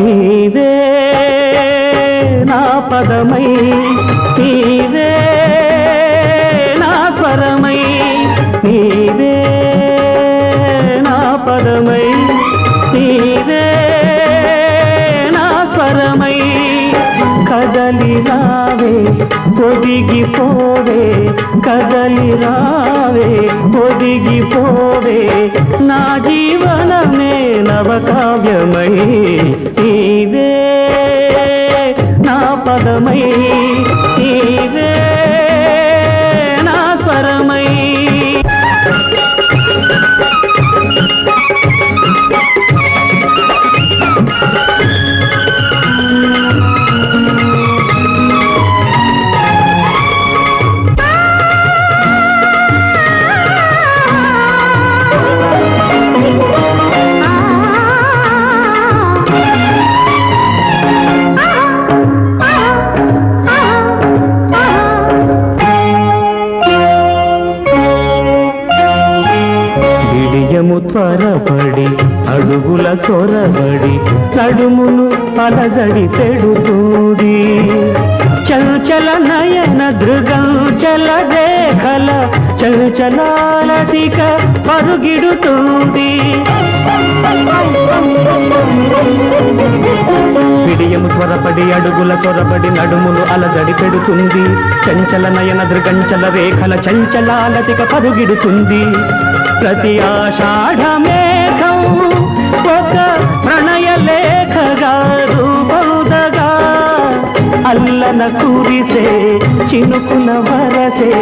నీవే నా పదమై, నీవే నా స్వరమై, నీవే నా పదమై, నీవే నా స్వరమై. కదలి రావే ఒదిగిపోవే, కదలి రావే ఒదిగిపోవే, నా జీవనమే నవకావ్యమై. నీవే నా పదమై, నీవే నా స్వరమై. త్వరపడి అడుగుల చొరబడి నడుమును అలజడి పెడుతుంది. చంచల నయన దృగంచల రేఖల చంచలాలటిక పరుగిడుతుంది. విడియము త్వరపడి అడుగుల చొరబడి నడుమును అలజడి పెడుతుంది. చంచల నయన దృగంచల రేఖల చంచలాలటిక పరుగిడుతుంది. ప్రతి ఆషాఢ మేఘం ఒక ప్రణయ లేఖగా రూపౌదగా, అల్లన కురిసే చినుకుల వరసే,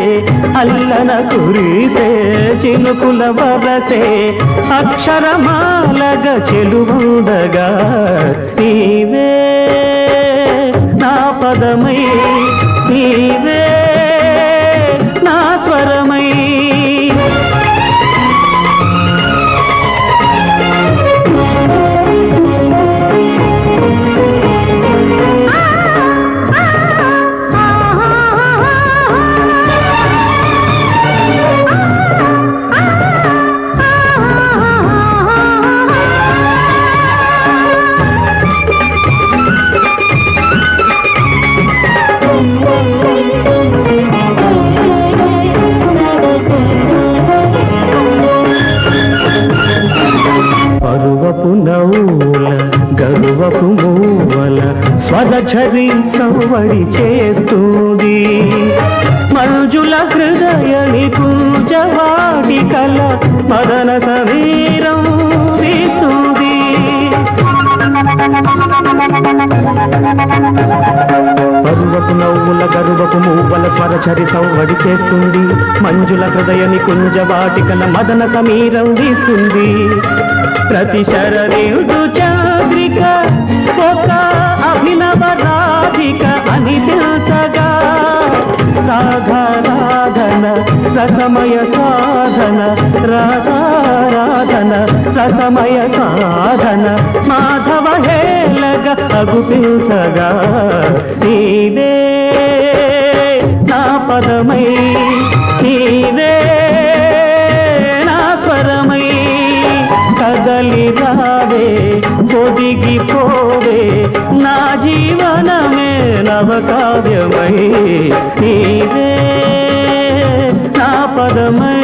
అల్లన కురిసే చినుకుల వరసే, అక్షరమాలగ చెలువుదగా. నీవే నా పదమై, నీవే నా స్వరమై. పరువపు నవ్వుల గరువపు మూవల స్వరఝరి సవ్వడి చేస్తుంది. మంజుల హృదయని పూజవాటికల మదన సమీరం వీస్తుంది. పరువపు నవ్వుల గరువపు మూవల స్వరఝరి సవ్వడి చేస్తుంది. మంజుల హృదయని కుంజవాటికల మదన సమీరం వీస్తుంది. ప్రతి శరదిందు చంద్రిక ఒక అభినవ రాధిక అని తెలుసగా. రాధారాధన రసమయ సాధన, రాధారాధన రసమయ సాధన, మాధవ హేళగ అగుపించగా. నీవే నా పదమై, నీవే నా స్వరమై. కదలి రావే ఒదిగిపోవే, నా జీవనమే నవకావ్యమై. నీవే నా పదమై,